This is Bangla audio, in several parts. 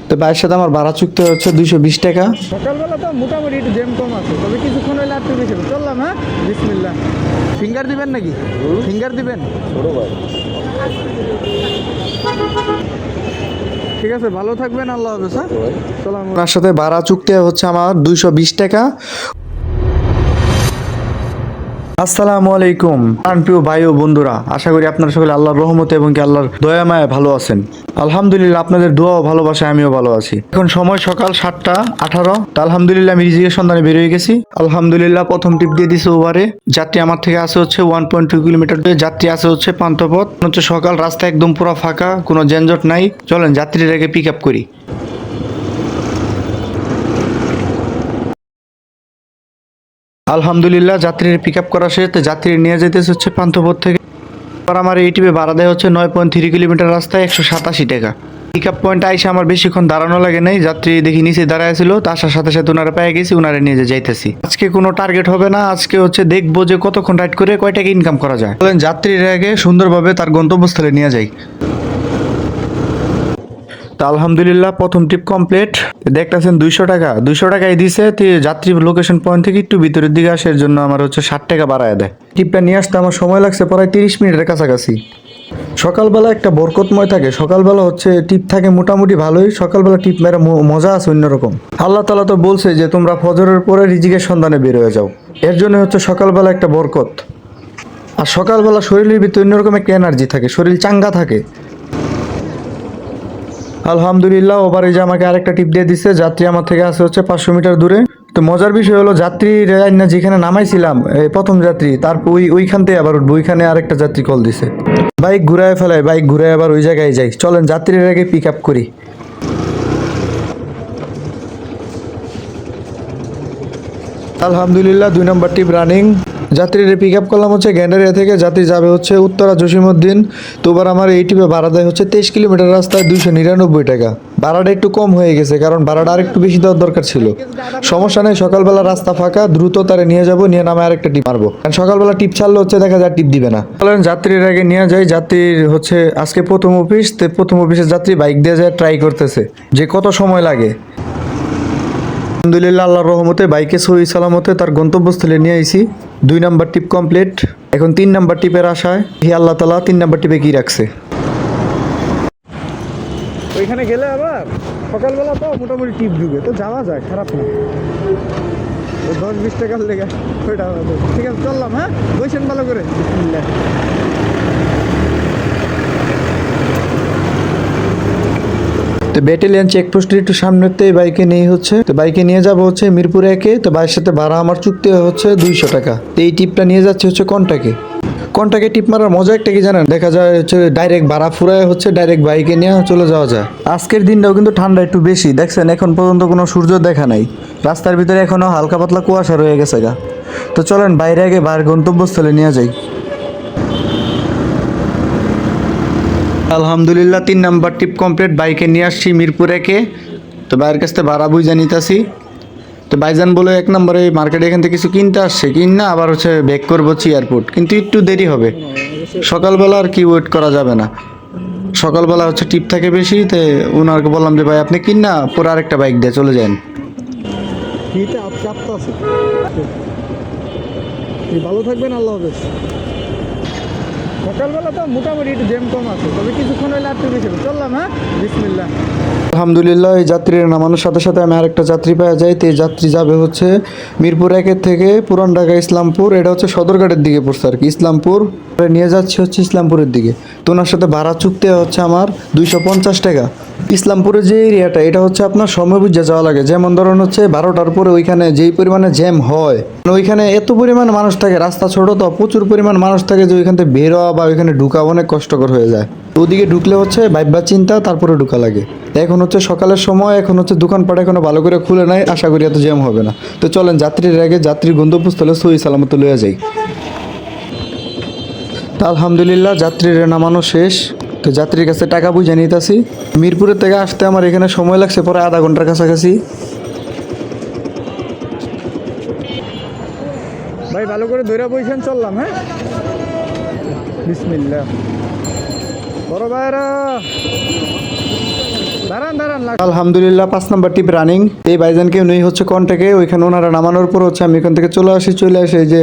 তো ভাইয়ের সাথে আমার ভাড়া চুক্তি হচ্ছে 220 টাকা। সকালবেলা তো মোটামুটি একটু জ্যাম কম আছে, তবে কিছুক্ষণ হলে আর একটু বেশি হবে। চললাম, হ্যাঁ, বিসমিল্লাহ। ফিঙ্গার দিবেন নাকি? ফিঙ্গার দিবেন? ঠিক আছে, ভালো থাকবেন, আল্লাহ হাফেজ। হ্যাঁ, চলাম। ওনার সাথে ভাড়া চুক্তি হচ্ছে আমার 220 টাকা। আসসালামু আলাইকুম প্রিয় ভাই ও বন্ধুরা, আশা করি আপনারা সকলে আল্লাহর রহমতে এবং কি আল্লাহর দয়া মায়ায় ভালো আছেন। আলহামদুলিল্লাহ, আপনাদের দোয়া ও ভালোবাসায় আমিও ভালো আছি। এখন সময় সকাল 7:18। তা আলহামদুলিল্লাহ আমি রিজিকের সন্ধানে বেরিয়ে গেছি। আলহামদুলিল্লাহ প্রথম টিপ দিয়ে দিছে ওভারে। যাত্রী আমার থেকে আসে হচ্ছে 1.2 কিলোমিটার, যাত্রী আছে হচ্ছে পান্থপথ। হচ্ছে সকাল, রাস্তা একদম পুরো ফাঁকা, কোনো যানজট নাই। চলেন যাত্রীটাকে পিক আপ করি। আলহামদুলিল্লাহ যাত্রীর পিক আপ করা শেষ। যাত্রী নিয়ে যেতেছে হচ্ছে পান্থপথ থেকে। আর আমার এই টিপে ভাড়া দেয় হচ্ছে 9.3 কিলোমিটার রাস্তায় 187 টাকা। পিক আপ পয়েন্টে আইসে আমার বেশিক্ষণ দাঁড়ানো লাগে নাই। যাত্রী দেখি নিচে দাঁড়ায় ছিল, তো আসার সাথে সাথে ওনারা পেয়ে গেছি, ওনারা নিয়ে যাইতেছি। আজকে কোনো টার্গেট হবে না, আজকে হচ্ছে দেখবো যে কতক্ষণ রাইড করে কয় টাকা ইনকাম করা যায়। বলেন যাত্রীর আগে সুন্দরভাবে তার গন্তব্যস্থলে নিয়ে যাই। তা আলহামদুলিল্লাহ প্রথম ট্রিপ কমপ্লিট। দেখতেছেন 200 টাকা, 200 টাকায় দিছে। যাত্রী লোকেশন পয়েন্ট থেকে একটু ভিতরের দিকে আসার জন্য আমার হচ্ছে 60 টাকা বাড়ায় দেয়। ট্রিপটা নিয়ে আসতে আমার সময় লাগছে প্রায় 30 মিনিটের কাছাকাছি। সকালবেলা একটা বরকতময় থাকে, সকালবেলা হচ্ছে টিপ থাকে মোটামুটি ভালোই। সকালবেলা টিপ মেরে মজা আছে অন্যরকম। আল্লাহ তাআলা তো বলছে যে তোমরা ফজরের পরে রিজিকের সন্ধানে বের হয়ে যাও। এর জন্য হচ্ছে সকালবেলা একটা বরকত। আর সকালবেলা শরীরের ভিতরে অন্যরকম একটা এনার্জি থাকে, শরীর চাঙ্গা থাকে। আলহামদুলিল্লাহ ওভার এই যে আমাকে আরেকটা টিপ দিয়ে দিচ্ছে। যাত্রী আমার থেকে আছে হচ্ছে 500 মিটার দূরে। তো মজার বিষয় হলো যাত্রী না যেখানে নামাইছিলাম প্রথম যাত্রী, তারপর ওইখান থেকে আবার উঠবো, ওইখানে আরেকটা যাত্রী কল দিছে। বাইক ঘুরায় ফেলায়, বাইক ঘুরায় আবার ওই জায়গায় যাই। চলেন যাত্রীর আগে পিক আপ করি। আলহামদুলিল্লাহ 2 নম্বর টিপ রানিং। যাত্রীরা পিক আপ করলাম হচ্ছে গ্যান্ডারিয়া থেকে। যাত্রী যাবে হচ্ছে উত্তরা জসিমউদ্দিন। তো এবার আমার এই টিপে ভাড়া দেয় হচ্ছে 23 কিলোমিটার রাস্তায় 299 টাকা। ভাড়াটা একটু কম হয়ে গেছে, কারণ ভাড়াটা আরেকটু বেশি দেওয়ার দরকার ছিল। সমস্যা নেই, সকালবেলা রাস্তা ফাঁকা, দ্রুত তারে নিয়ে যাবো, নিয়ে নামে আরেকটা টিপ মারবো। কারণ সকালবেলা টিপ ছাড়লে হচ্ছে দেখা যায় টিপ দিবে না। চলেন যাত্রীর আগে নিয়ে যাই। যাত্রীর হচ্ছে আজকে প্রথম অফিস, তো প্রথম অফিসের যাত্রী বাইক দিয়ে যায় ট্রাই করতেছে যে কত সময় লাগে। আলহামদুলিল্লাহ আল্লাহর রহমতে বাইকে সহি সালামতে তার গন্তব্যস্থলে নিয়ে আইছি। 2 নাম্বার টিপ কমপ্লিট। এখন 3 নাম্বার টিপের আশায় হি আল্লাহ তাআলা 3 নাম্বার টিপে কি রাখছে। ওইখানে গেলে আবার সকালবেলা তো মোটামুটি টিপ ঢুকে, তো যাওয়া যায়, খারাপ না। 10-20 টাকার লেগে ওইটা হবে। ঠিক আছে, চললাম। হ্যাঁ, বসেন ভালো করে, বিসমিল্লাহ। তো ব্যাটালিয়ান চেকপোস্টের একটু সামনেতে বাইকে নিয়ে হচ্ছে, তো বাইকে নিয়ে যাব হচ্ছে মিরপুর 1-এ। তো বাইয়ের সাথে ভাড়া আমার চুক্তি হচ্ছে 200 টাকা। তো এই টিপটা নিয়ে যাচ্ছে হচ্ছে কন্টাকে। কন্টাকে টিপ মারার মজা একটা কি জানেন, দেখা যায় হচ্ছে ডাইরেক্ট ভাড়া ফুরায় হচ্ছে ডাইরেক্ট বাইকে নিয়ে চলে যাওয়া যায়। আজকের দিনটাও কিন্তু ঠান্ডা একটু বেশি, দেখছেন এখন পর্যন্ত কোনো সূর্য দেখা নাই। রাস্তার ভিতরে এখনো হালকা পাতলা কুয়াশা রয়ে গেছে গা। তো চলেন বাইরে আগে বাইরের গন্তব্যস্থলে নিয়ে যাই। আলহামদুলিল্লাহ 3 নাম্বার টিপ কমপ্লিট। বাইকে নিয়ে আসছি মিরপুর 1-এ। তো বাইরের কাছ থেকে ভাড়া বুঝা নিতেছি। তো ভাইজান বলে 1 নম্বরে মার্কেটে এখান থেকে কিছু কিনতে আসছে, কিন না আবার হচ্ছে ব্যাক করবো এয়ারপোর্ট, কিন্তু একটু দেরি হবে। সকালবেলা আর কি ওয়েট করা যাবে না, সকালবেলা হচ্ছে টিপ থাকে বেশি। তো ওনাকে বললাম যে ভাই আপনি কিন না, পরে আরেকটা বাইক দিয়ে চলে যান। ভালো থাকবেন, আল্লাহ হাফেজ। সকালবেলা তো মোটামুটি একটু জ্যাম কম আছে, তবে কিছুক্ষণ হলে আর একটু বেশি হবে। চললাম, হ্যাঁ, বিসমিল্লাহ। আলহামদুলিল্লাহ এই যাত্রীর নামানোর সাথে সাথে আমি আরেকটা যাত্রী পাওয়া যায়। তো এই যাত্রী যাবে হচ্ছে মিরপুর 1-এর থেকে পুরান ঢাকা ইসলামপুর। এটা হচ্ছে সদরঘাটের দিকে পড়ছে আর কি, ইসলামপুর নিয়ে যাচ্ছে হচ্ছে ইসলামপুরের দিকে। তো ওনার সাথে ভাড়া চুক্তি হচ্ছে আমার 250 টাকা। ইসলামপুরের যে এরিয়াটা, এটা হচ্ছে আপনার সময় বুঝে যাওয়া লাগে। যেমন ধরুন হচ্ছে 12টার পরে ওইখানে যেই পরিমাণে জ্যাম হয়, ওইখানে এত পরিমাণে মানুষ থাকে, রাস্তা ছোট তো প্রচুর পরিমাণ মানুষ থাকে, যে ওইখান থেকে বের হওয়া বা ওইখানে ঢুকা অনেক কষ্টকর হয়ে যায়। তো ওদিকে ঢুকলে হচ্ছে ভাইবা চিন্তা, তারপরে ঢুকা লাগে। এখন হচ্ছে সকালের সময়, এখন হচ্ছে দোকানপাট এখনো ভালো করে খুলে নাই, আশা করি এত জ্যাম হবে না। তো চলেন যাত্রীর আগে যাত্রীর গন্তব্যস্থলে সহি সালামত লইয়া যাই। তা আলহামদুলিল্লাহ যাত্রীর নামানো শেষ। তো যাত্রীর কাছে টাকা বুঝে নিতেছি। মিরপুরের থেকে আসতে আমার এখানে সময় লাগছে প্রায় আধা ঘন্টার কাছাকাছি। ভাই ভালো করে ধরে বসেন, চললাম। হ্যাঁ, বিসমিল্লাহ। বড় ভাইরা দাঁড়ান দাঁড়ান আলহামদুলিল্লাহ 5 নাম্বার টিপ রানিং। এই ভাইজানকে উনি হচ্ছে কন্টাকে ওইখানে ওনারা নামানোর পর হচ্ছে আমি এখান থেকে চলে আসি এই যে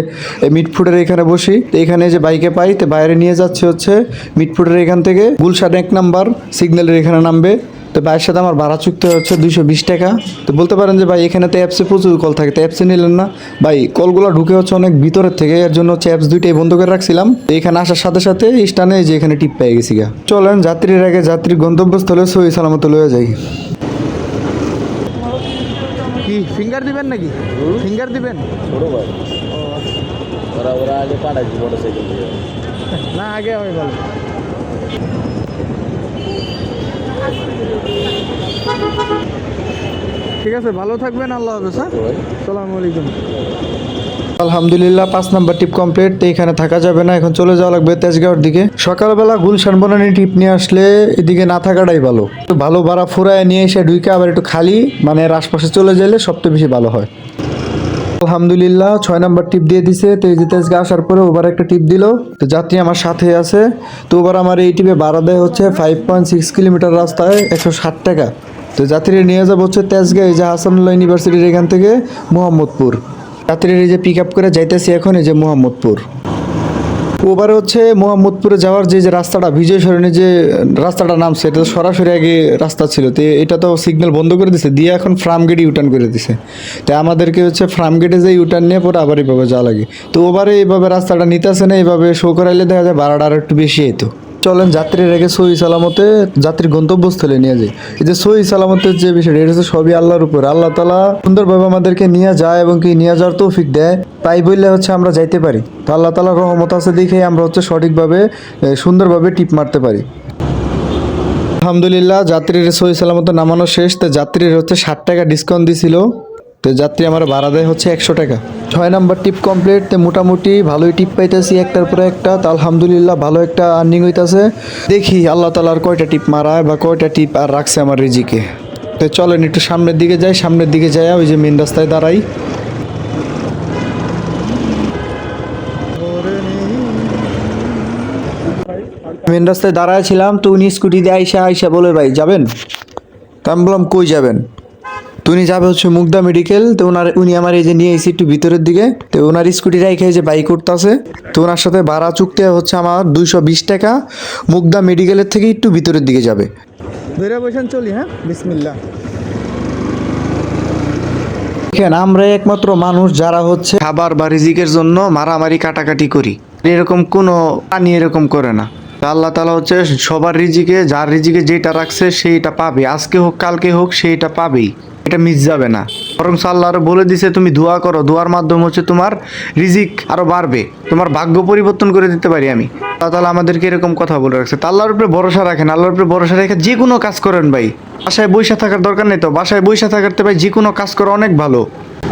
মিটফুডের এখানে বসি। তো এখানে যে বাইকে পাই তো বাইরে নিয়ে যাচ্ছে হচ্ছে মিটফুডের এখান থেকে গুলশান 1 নাম্বার সিগন্যালের এখানে নামবে। তো ভাইয়ের সাথে আমার ভাড়া চুক্তি হচ্ছে 220 টাকা। তো বলতে পারেন যে ভাই এখানে তো অ্যাপসে প্রচুর কল থাকে, তো অ্যাপসে নিলেন না ভাই? কলগুলো ঢুকে হচ্ছে অনেক ভিতরের থেকে, এর জন্য হচ্ছে অ্যাপস দুইটাই বন্ধ করে রাখছিলাম। তো এখানে আসার সাথে সাথে স্টানে যে এখানে টিপ পেয়ে গেছি গা। চলেন যাত্রীর আগে যাত্রীর গন্তব্যস্থলে সহি সালামত লয়ে যাই। কি ফিঙ্গার দিবেন নাকি? ফিঙ্গার দিবেন? ছোট ভাই ওরা আগে পাঠাইছি মোটরসাইকেল দিয়ে। না আগে আমি বল। ঠিক আছে, ভালো থাকবেন, আল্লাহ হাফেজ। হ্যাঁ, আসসালামু আলাইকুম। আলহামদুলিল্লাহ 5 নাম্বার টিপ কমপ্লিট। তো এখানে থাকা যাবে না, এখন চলে যাওয়া লাগবে তেজগাঁওর দিকে। সকালবেলা গুলশান বনানী টিপ নিয়ে আসলে এদিকে না থাকাটাই ভালো। একটু ভালো ভাড়া ফুরায় নিয়ে এসে ঢুকে আবার একটু খালি মানে এর আশপাশে চলে গেলে সবচেয়ে বেশি ভালো হয়। আলহামদুলিল্লাহ 6 নাম্বার টিপ দিয়ে দিছে। তো এই যে তেজগাঁ আসার পরে ওবার একটা টিপ দিল। তো যাত্রী আমার সাথে আছে। তো ওবার আমার এই টিপে ভাড়া দেয় হচ্ছে 5.6 কিলোমিটার রাস্তায় 160 টাকা। তো যাত্রী নিয়ে যাবো হচ্ছে তেজগাঁ, এই যে হাসানুল্লাহ ইউনিভার্সিটির এখান থেকে মোহাম্মদপুর। যাত্রীর এই যে পিক আপ করে যাইতেছি এখন এই যে মোহাম্মদপুর। ওবারে হচ্ছে মোহাম্মদপুরে যাওয়ার যে রাস্তাটা বিজয় সরণি যে রাস্তাটা নামছে এটা তো সরাসরি আগে রাস্তা ছিল। তো এটা তো সিগন্যাল বন্ধ করে দিছে দিয়ে এখন ফার্ম গেটে ইউটার্ন করে দিছে। তাই আমাদেরকে হচ্ছে ফার্ম গেটে যে ইউটার্ন নিয়ে পরে আবার এইভাবে যাওয়া লাগে। তো ওবারে এইভাবে রাস্তাটা নিতেছে না, এইভাবে শো করাইলে দেখা যায় ভাড়াটা আরও একটু বেশি হইতো। চলেন যাত্রীর আগে সহি সালামতে যাত্রীর গন্তব্যস্থলে নিয়ে যাই। এই যে সহি সালামতের যে বিষয়টা এটা হচ্ছে সবই আল্লাহর উপর। আল্লাহ তাআলা সুন্দরভাবে আমাদেরকে নিয়ে যায় এবং কি নিয়ে যাওয়ার তৌফিক দেয়, তাই বললে হচ্ছে আমরা যাইতে পারি। তো আল্লাহ তাআলার রহমত আছে দেখে আমরা হচ্ছে সঠিকভাবে সুন্দরভাবে টিপ মারতে পারি। আলহামদুলিল্লাহ যাত্রীর সহি সালামতে নামানো শেষ। তো যাত্রীর হচ্ছে 60 টাকা ডিসকাউন্ট দিছিল। তো যাত্রী আমার ভাড়া দেয় হচ্ছে 100 টাকা। 6 নাম্বার টিপ কমপ্লিট। তো মোটামুটি ভালোই টিপ পাইতেছি একটার পরে একটা। তো আলহামদুলিল্লাহ ভালো একটা আর্নিং হইতেছে। দেখি আল্লাহ তাআলার কয়টা টিপ মারায় বা কয়টা টিপ আর রাখছে আমার রিজিকে। তো চলেন একটু সামনের দিকে যাই। সামনের দিকে যাই ওই যে মেন রাস্তায় দাঁড়াই। মেন রাস্তায় দাঁড়ায় ছিলাম। তো উনি স্কুটি দিয়ে আইসা বলে ভাই যাবেন? তো আমি বললাম কই যাবেন? তো উনি যাবে হচ্ছে মুগদা মেডিকেল। তো উনি আমার এই যে নিয়ে এসে একটু ভিতরের দিকে। তো ওনার স্কুটি রাইখে যে বাইক করতেছে। তো ওনার সাথে ভাড়া চুক্তি হচ্ছে আমার 220 টাকা। মুগদা মেডিকেলের থেকে একটু ভিতরের দিকে যাবে। ধরে বসেন, চলি। হ্যাঁ, বিসমিল্লাহ। দেখেন আমরা একমাত্র মানুষ যারা হচ্ছে খাবার বা রিজিকের জন্য মারামারি কাটাকাটি করি, এরকম কোনো প্রাণী এরকম করে না। তা আল্লাহ তাআলা হচ্ছে সবার রিজিকে যার রিজিকে যেটা রাখছে সেইটা পাবে, আজকে হোক কালকে হোক সেইটা পাবেই, এটা মিস যাবে না। বরং আল্লাহ আরো বলে দিছে তুমি দোয়া করো, দোয়ার মাধ্যমে হচ্ছে তোমার রিজিক আরো বাড়বে, তোমার ভাগ্য পরিবর্তন করে দিতে পারি আমি। আল্লাহ তাআলা আমাদেরকে এরকম কথা বলে রাখছে। তা আল্লাহর উপরে ভরসা রাখেন, আল্লাহর উপরে ভরসা রেখে যে কোনো কাজ করেন ভাই। বাসায় বইসা থাকার দরকার নেই, তো বাসায় বইসা থাকাতে ভাই যে কোনো কাজ করা অনেক ভালো।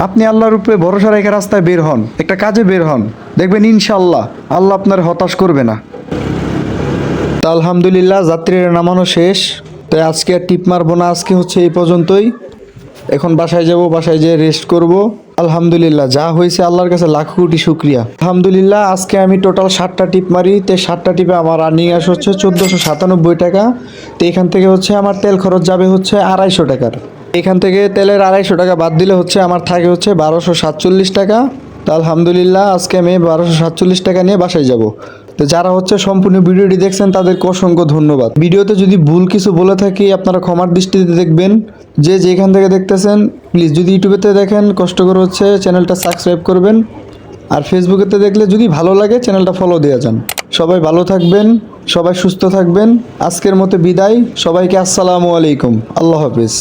আপনি আল্লাহর উপরে ভরসা রেখে রাস্তায় বের হন, একটা কাজে বের হন, দেখবেন ইনশাআল্লাহ আল্লাহ আপনার হতাশ করবে না। তা আলহামদুলিল্লাহ যাত্রীরা নামানো শেষ। তাই আজকে আর টিপ মারবো না, আজকে হচ্ছে এই পর্যন্তই। এখন বাসায় যাব, বাসায় যেয়ে রেস্ট করব। আলহামদুলিল্লাহ যা হয়েছে আল্লাহর কাছে লাখ কোটি শুকরিয়া। আলহামদুলিল্লাহ আজকে আমি টোটাল 7টা টিপ মারি। তো 7টা টিপে আমার আর্নিং আসে হচ্ছে 1497 টাকা। তো এখান থেকে হচ্ছে আমার তেল খরচ যাবে হচ্ছে 250 টাকার। এখান থেকে তেলের 250 টাকা বাদ দিলে হচ্ছে আমার থাকে হচ্ছে 1247 টাকা। তো আলহামদুলিল্লাহ আজকে আমি 1247 টাকা নিয়ে বাসায় যাব। তো যারা হচ্ছে সম্পূর্ণ ভিডিওটি দেখছেন তাদেরকে অসংখ্য ধন্যবাদ। ভিডিওতে যদি ভুল কিছু বলে থাকি আপনারা ক্ষমার দৃষ্টিতে দেখবেন। যে যেখান থেকে দেখতেছেন প্লিজ যদি ইউটিউবেতে দেখেন কষ্ট করে হচ্ছে চ্যানেলটা সাবস্ক্রাইব করবেন, আর ফেসবুকেতে দেখলে যদি ভালো লাগে চ্যানেলটা ফলো দিয়ে যান। সবাই ভালো থাকবেন, সবাই সুস্থ থাকবেন। আজকের মতো বিদায়, সবাইকে আসসালামু আলাইকুম, আল্লাহ হাফেজ।